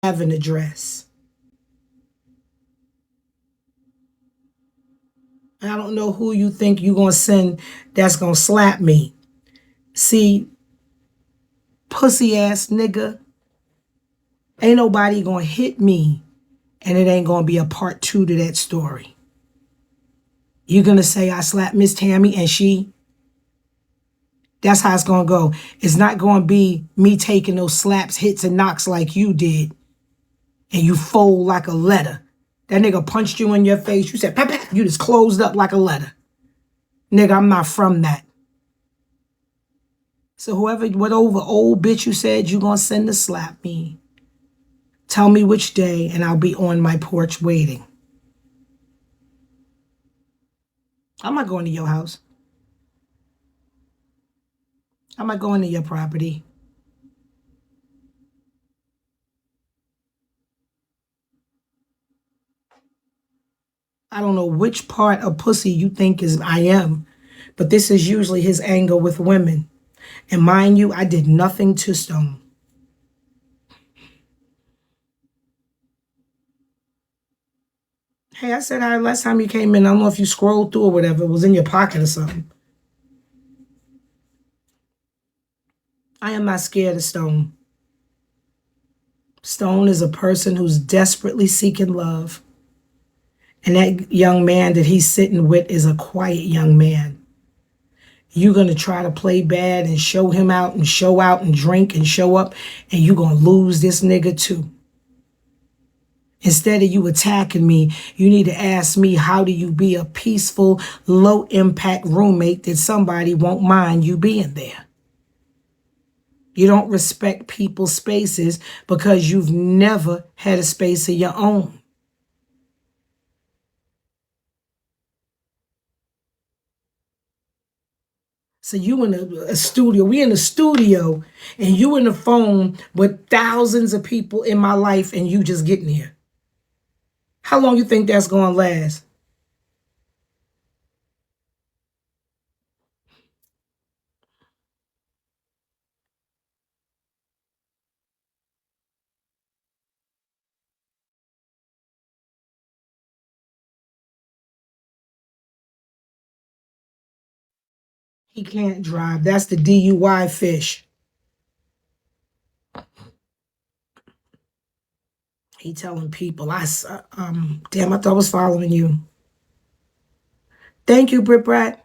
have an address. I don't know who you think you're going to send that's going to slap me. See, pussy ass nigga, ain't nobody going to hit me, and it ain't going to be a part 2 to that story. You're going to say I slapped Miss Tammy and she... That's how it's going to go. It's not going to be me taking those slaps, hits, and knocks like you did, and you fold like a letter. That nigga punched you in your face. You said, pap, pap. You just closed up like a letter. Nigga, I'm not from that. So whatever old bitch you said you going to send to slap me, tell me which day, and I'll be on my porch waiting. I'm not going to your house. I'm not going to your property. I don't know which part of pussy you think is I am, but this is usually his anger with women. And mind you, I did nothing to Stone. Hey, I said hi last time you came in. I don't know if you scrolled through or whatever. It was in your pocket or something. I am not scared of Stone. Stone is a person who's desperately seeking love. And that young man that he's sitting with is a quiet young man. You're going to try to play bad and show him out and show out and drink and show up, and you're going to lose this nigga too. Instead of you attacking me, you need to ask me, how do you be a peaceful, low-impact roommate that somebody won't mind you being there? You don't respect people's spaces because you've never had a space of your own. So you in a studio, we in a studio, and you in the phone with thousands of people in my life, and you just getting here. How long you think that's going to last? He can't drive. That's the DUI fish. He telling people, damn, I thought I was following you. Thank you, Brit Brat.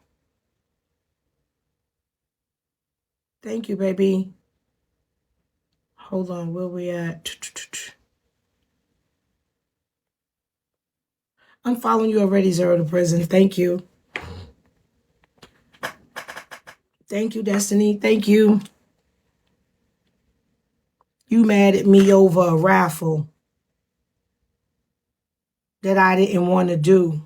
Thank you, baby. Hold on, where we at? I'm following you already, Zero to Prison. Thank you. Thank you, Destiny. Thank you. You mad at me over a raffle that I didn't want to do.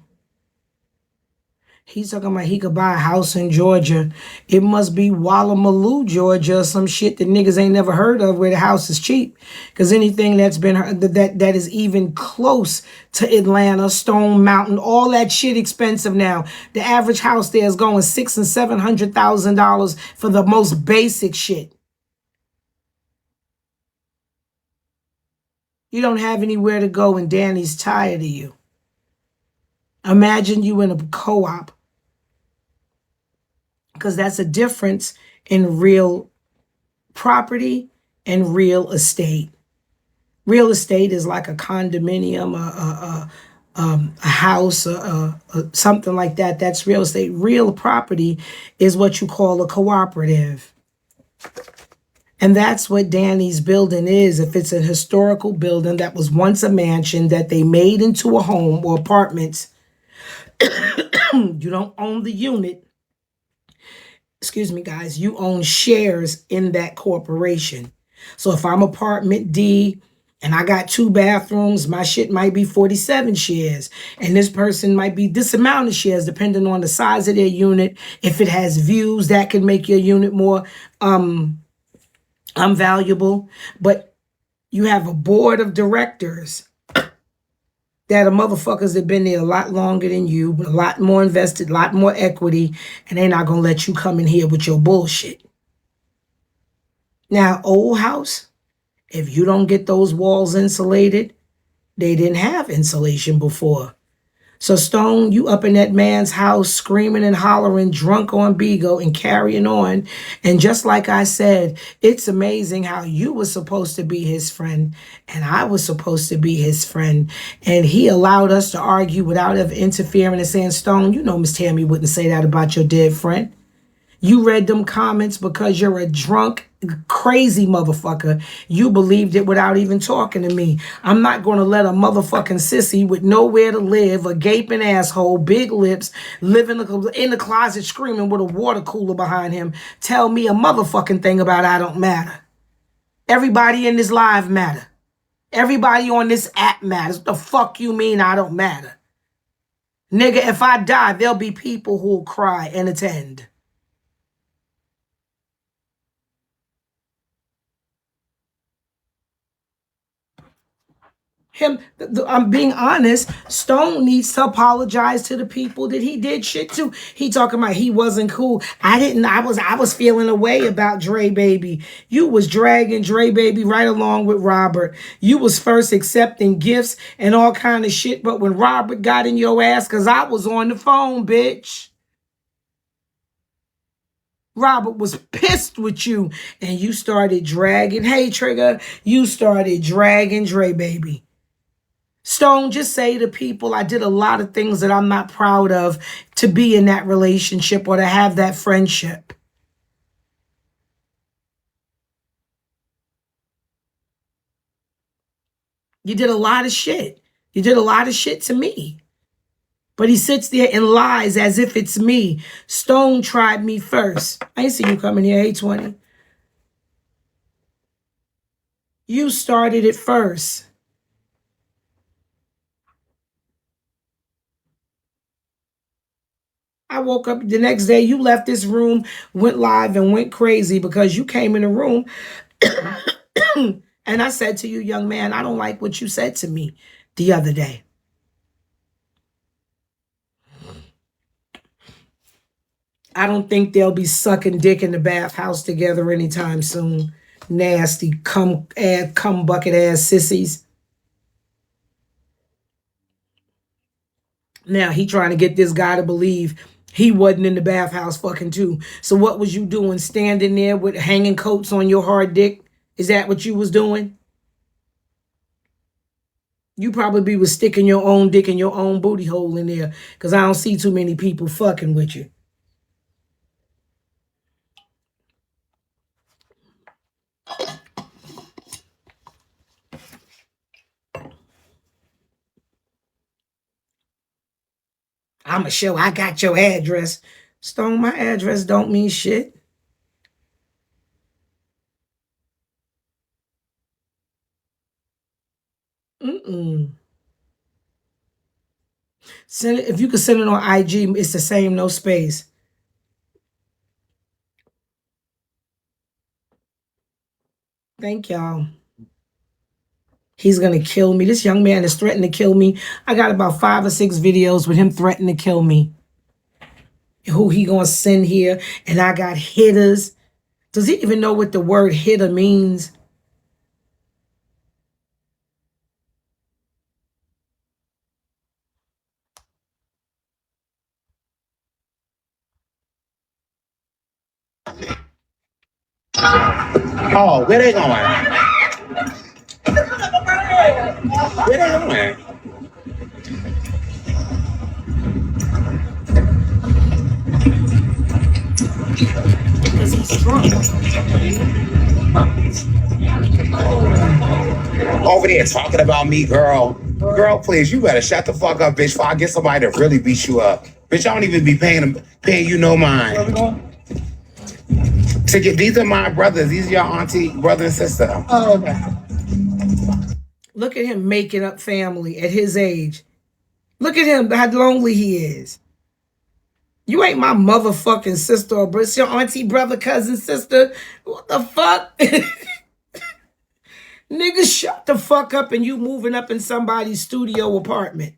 He's talking about he could buy a house in Georgia. It must be Wallamaloo, Georgia, or some shit that niggas ain't never heard of where the house is cheap. Because anything that's been that is even close to Atlanta, Stone Mountain, all that shit expensive now. The average house there is going $600,000 and $700,000 for the most basic shit. You don't have anywhere to go and Danny's tired of you. Imagine you in a co-op. Because that's a difference in real property and real estate. Real estate is like a condominium, a house, something like that. That's real estate. Real property is what you call a cooperative. And that's what Danny's building is. If it's a historical building that was once a mansion that they made into a home or apartments, you don't own the unit. Excuse me, guys, you own shares in that corporation. So if I'm apartment D and I got 2 bathrooms, my shit might be 47 shares. And this person might be this amount of shares, depending on the size of their unit. If it has views, that can make your unit more valuable. But you have a board of directors that are motherfuckers that been there a lot longer than you, a lot more invested, a lot more equity, and they're not going to let you come in here with your bullshit. Now, old house, If you don't get those walls insulated, they didn't have insulation before. So Stone, you up in that man's house screaming and hollering, drunk on Bigo and carrying on. And just like I said, it's amazing how you were supposed to be his friend and I was supposed to be his friend. And he allowed us to argue without ever interfering and saying, Stone, you know Miss Tammy wouldn't say that about your dead friend. You read them comments because you're a drunk, crazy motherfucker. You believed it without even talking to me. I'm not going to let a motherfucking sissy with nowhere to live, a gaping asshole, big lips, living in the closet screaming with a water cooler behind him, tell me a motherfucking thing about I don't matter. Everybody in this live matter. Everybody on this app matters. What the fuck you mean I don't matter? Nigga, if I die, there'll be people who'll cry and attend. I'm being honest, Stone needs to apologize to the people that he did shit to. He talking about he wasn't cool. I was feeling a way about Dre Baby. You was dragging Dre Baby right along with Robert. You was first accepting gifts and all kind of shit, but when Robert got in your ass, cause I was on the phone, bitch. Robert was pissed with you and you started dragging, hey Trigger, you started dragging Dre Baby. Stone, just say to people, I did a lot of things that I'm not proud of to be in that relationship or to have that friendship. You did a lot of shit. You did a lot of shit to me. But he sits there and lies as if it's me. Stone tried me first. I ain't see you coming here, 820. You started it first. I woke up the next day, you left this room, went live and went crazy because you came in the room and I said to you, young man, I don't like what you said to me the other day. I don't think they'll be sucking dick in the bathhouse together anytime soon. Nasty cum bucket ass sissies. Now he trying to get this guy to believe he wasn't in the bathhouse fucking too. So what was you doing, standing there with hanging coats on your hard dick? Is that what you was doing? You probably was sticking your own dick in your own booty hole in there because I don't see too many people fucking with you. I'ma show I got your address. Stone, my address don't mean shit. Mm-mm. Send it, if you could send it on IG, it's the same, no space. Thank y'all. He's gonna kill me. This young man is threatening to kill me. I got about 5 or 6 videos with him threatening to kill me. Who he gonna send here? And I got hitters. Does he even know what the word hitter means? Oh, where they going? Where they going? Because he's drunk. Over there talking about me, girl. Girl, please, you better shut the fuck up, bitch, before I get somebody to really beat you up. Bitch, I don't even be paying you no mind. Where we going? To get, these are my brothers. These are your auntie, brother, and sister. Oh, okay. Look at him making up family at his age. Look at him, how lonely he is. You ain't my motherfucking sister or brother. It's your auntie, brother, cousin, sister. What the fuck? Nigga, shut the fuck up and you moving up in somebody's studio apartment.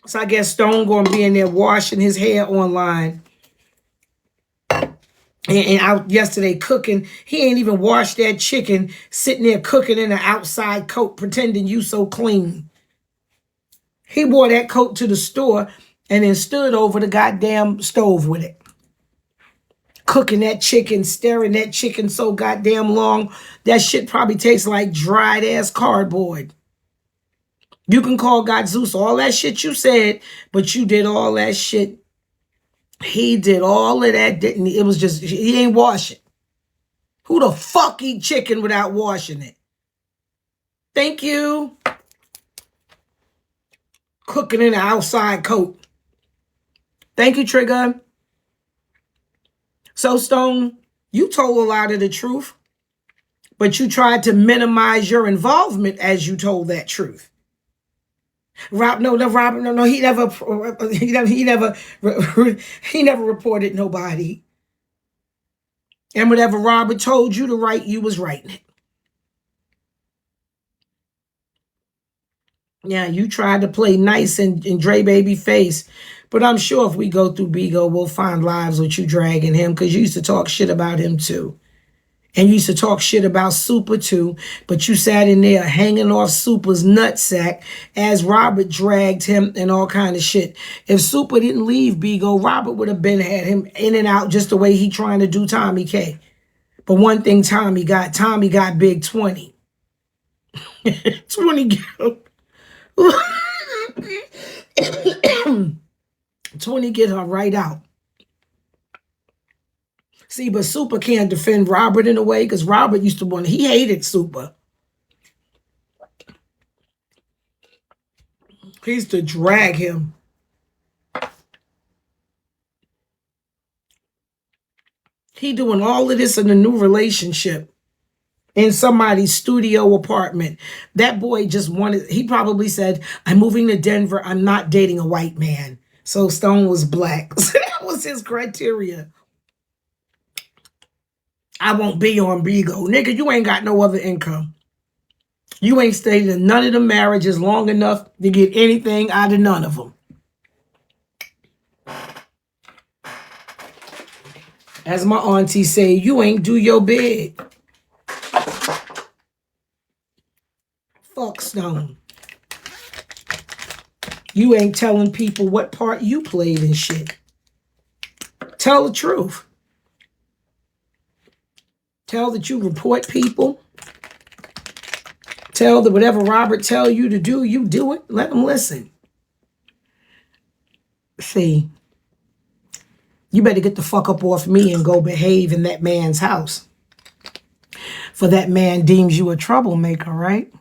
So I guess Stone gonna be in there washing his hair online. and out yesterday cooking. He ain't even washed that chicken, sitting there cooking in an outside coat, pretending you so clean. He wore that coat to the store and then stood over the goddamn stove with it. Cooking that chicken, stirring that chicken so goddamn long, that shit probably tastes like dried ass cardboard. You can call God Zeus all that shit you said, but you did all that shit. He did all of that, didn't he? It was just, he ain't wash it. Who the fuck eat chicken without washing it? Thank you. Cooking in an outside coat. Thank you, Trigger. So, Stone, you told a lot of the truth, but you tried to minimize your involvement as you told that truth. Robert, he never reported nobody. And whatever Robert told you to write, you was writing it. Yeah, you tried to play nice and Dre baby face. But I'm sure if we go through Bigo, we'll find lives with you dragging him, because you used to talk shit about him too. And you used to talk shit about Super too, but you sat in there hanging off Super's nutsack as Robert dragged him and all kind of shit. If Super didn't leave Bigo, Robert would have been had him in and out just the way he trying to do Tommy K. But one thing Tommy got big 20. 20 20 get her right out. See, but Super can't defend Robert in a way, because Robert used to he hated Super. He used to drag him. He doing all of this in a new relationship in somebody's studio apartment. That boy just wanted, he probably said, I'm moving to Denver. I'm not dating a white man. So Stone was black. So that was his criteria. I won't be on Bigo. Nigga, you ain't got no other income. You ain't stayed in none of the marriages long enough to get anything out of none of them. As my auntie say, you ain't do your bid. Fuck Stone. You ain't telling people what part you played in shit. Tell the truth. Tell that you report people. Tell that whatever Robert tell you to do, you do it. Let them listen. See, you better get the fuck up off me and go behave in that man's house. For that man deems you a troublemaker, right?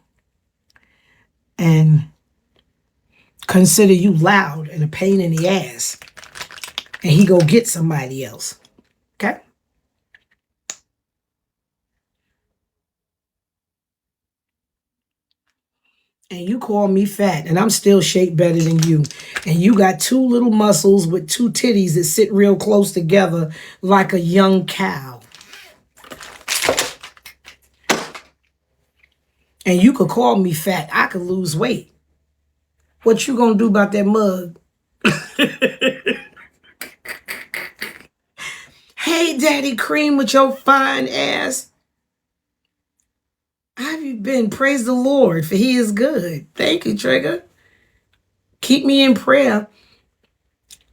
And consider you loud and a pain in the ass. And he go get somebody else. Okay? And you call me fat, and I'm still shaped better than you. And you got two little muscles with two titties that sit real close together like a young cow. And you could call me fat. I could lose weight. What you gonna do about that mug? Hey, Daddy Cream with your fine ass. How have you been? Praise the Lord, for he is good. Thank you, Trigger. Keep me in prayer.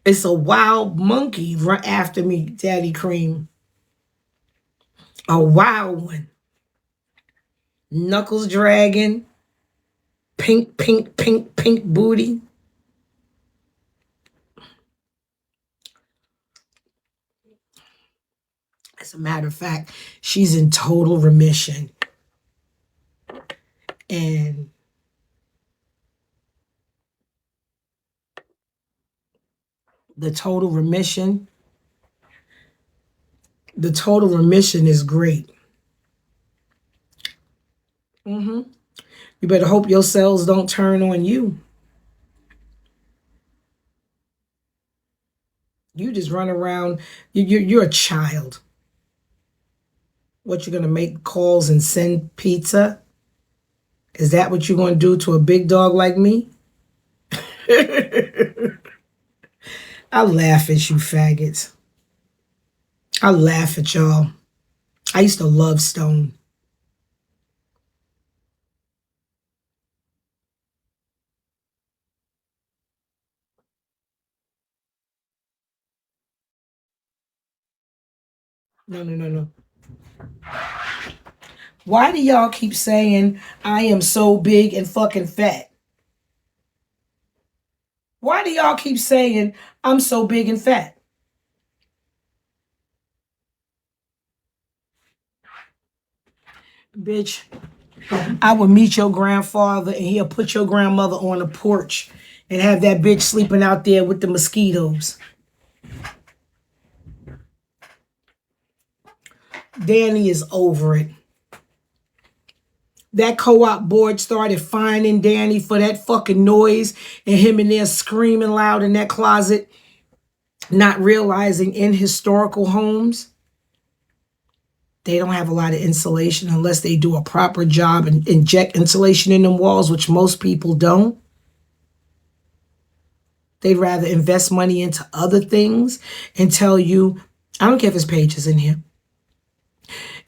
It's a wild monkey run after me, Daddy Cream. A wild one. Knuckles dragging. Pink, pink, pink, pink booty. As a matter of fact, she's in total remission. And the total remission is great. You better hope your cells don't turn on you. You just run around. You're a child. What, you're going to make calls and send pizza? Is that what you're going to do to a big dog like me? I laugh at you faggots. I laugh at y'all. I used to love Stone. No. Why do y'all keep saying I am so big and fucking fat? Why do y'all keep saying I'm so big and fat? Bitch, I would meet your grandfather and he'll put your grandmother on the porch and have that bitch sleeping out there with the mosquitoes. Danny is over it. That co-op board started fining Danny for that fucking noise and him in there screaming loud in that closet, not realizing in historical homes, they don't have a lot of insulation unless they do a proper job and inject insulation in them walls, which most people don't. They'd rather invest money into other things and tell you, I don't care if it's pages in here,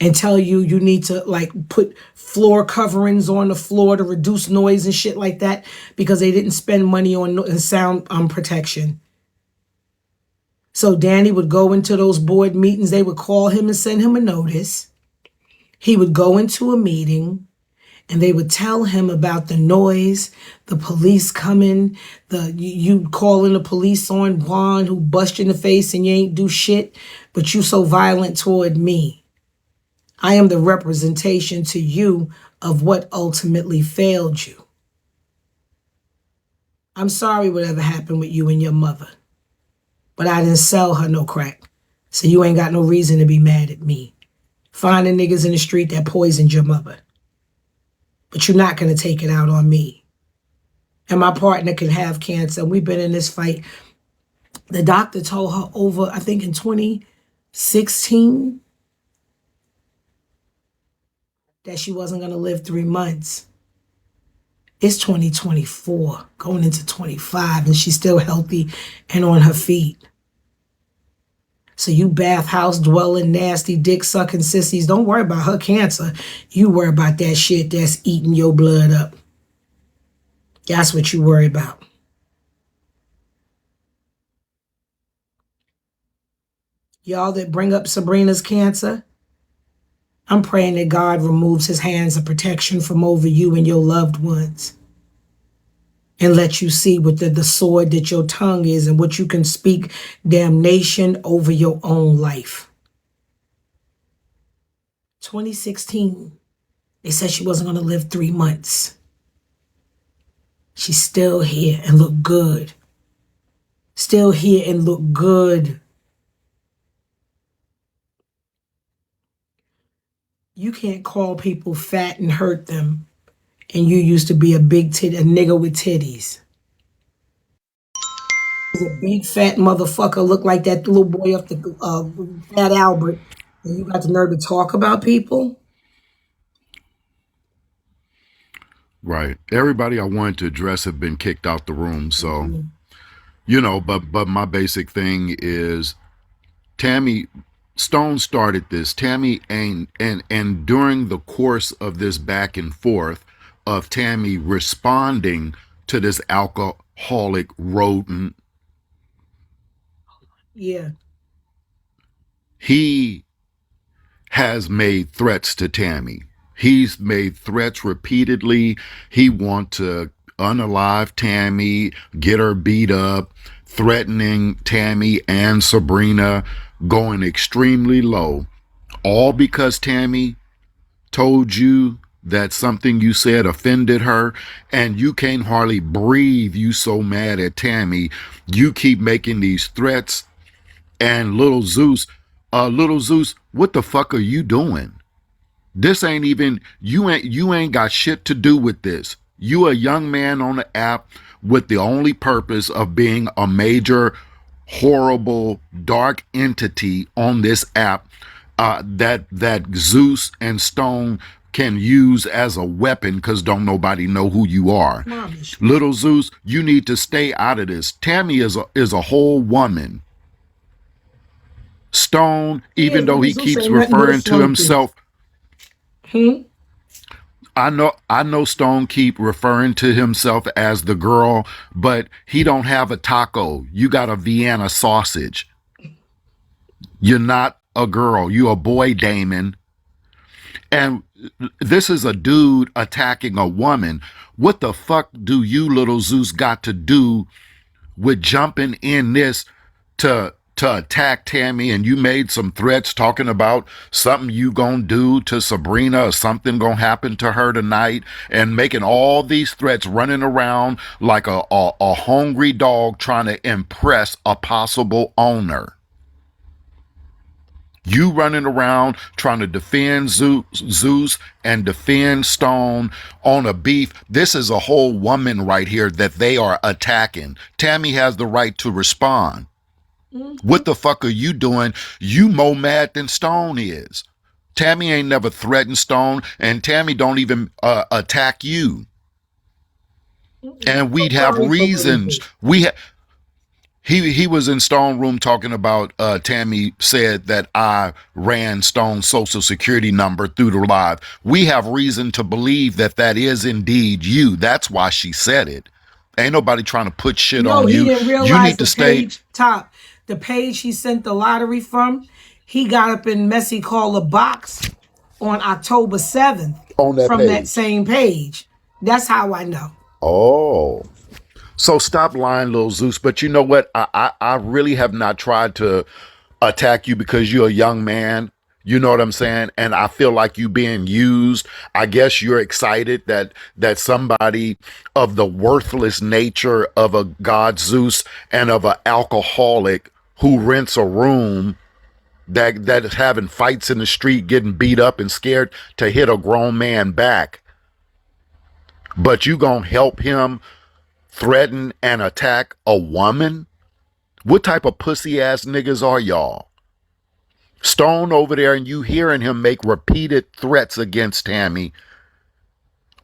and tell you you need to like put floor coverings on the floor to reduce noise and shit like that because they didn't spend money on sound protection. So Danny would go into those board meetings. They would call him and send him a notice. He would go into a meeting and they would tell him about the noise, the police coming, you calling the police on Juan who bust you in the face and you ain't do shit, but you so violent toward me. I am the representation to you of what ultimately failed you. I'm sorry whatever happened with you and your mother, but I didn't sell her no crack, so you ain't got no reason to be mad at me. Find the niggas in the street that poisoned your mother, but you're not going to take it out on me. And my partner can have cancer. We've been in this fight. The doctor told her over, I think in 2016, that she wasn't going to live 3 months. It's 2024, going into 25, and she's still healthy and on her feet. So you bathhouse dwelling, nasty, dick sucking sissies, don't worry about her cancer. You worry about that shit that's eating your blood up. That's what you worry about. Y'all that bring up Sabrina's cancer, I'm praying that God removes his hands of protection from over you and your loved ones and let you see what the sword that your tongue is and what you can speak damnation over your own life. 2016, they said she wasn't going to live 3 months. She's still here and look good. Still here and look good. You can't call people fat and hurt them, and you used to be a nigga with titties. A big fat motherfucker look like that little boy off the Fat Albert, and you got the nerve to talk about people? Right. Everybody I wanted to address have been kicked out the room, so you know, but my basic thing is Tammy Stone started this. Tammy and during the course of this back and forth of Tammy responding to this alcoholic rodent, Yeah. he has made threats to Tammy. He's made threats repeatedly. He want to unalive Tammy, get her beat up, threatening Tammy and Sabrina, going extremely low, all because Tammy told you that something you said offended her, and you can't hardly breathe. You so mad at Tammy, you keep making these threats. And Lil Zeus, what the fuck are you doing? This ain't even, you ain't got shit to do with this. You a young man on the app with the only purpose of being a major, horrible, dark entity on this app that Zeus and Stone can use as a weapon because don't nobody know who you are. Little Zeus, you need to stay out of this. Tammy is a whole woman. Stone, Yeah, even though Lil he Zeus keeps ain't nothing but a referring to flunky. himself, I know Stone keep referring to himself as the girl, but he don't have a taco. You got a Vienna sausage. You're not a girl. You a boy, Damon. And this is a dude attacking a woman. What the fuck do you, Little Zeus, got to do with jumping in this to attack Tammy? And you made some threats talking about something you gonna do to Sabrina or something gonna happen to her tonight, and making all these threats, running around like a hungry dog trying to impress a possible owner. You running around trying to defend Zeus and defend Stone on a beef. This is a whole woman right here that they are attacking. Tammy has the right to respond. What the fuck are you doing? You more mad than Stone is. Tammy ain't never threatened Stone, and Tammy don't even attack you. And we'd have Sorry for Lil reasons. Zeus. He was in Stone room talking about Tammy said that I ran Stone's social security number through the live. We have reason to believe that that is indeed you. That's why she said it. Ain't nobody trying to put shit No, on he you. didn't You realize need the to stay page top. The page he sent the lottery from, he got up in Messy Call a Box on October 7th on that from that page. same page. That's how I know. Oh. So stop lying, Lil Zeus. But you know what? I really have not tried to attack you because you're a young man. You know what I'm saying? And I feel like you being used. I guess you're excited that somebody of the worthless nature of a god Zeus and of an alcoholic who rents a room that is having fights in the street, getting beat up and scared to hit a grown man back. But you gonna help him threaten and attack a woman? What type of pussy ass niggas are y'all? Stone over there and you hearing him make repeated threats against Tammy.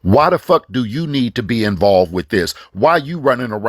Why the fuck do you need to be involved with this? Why you running around?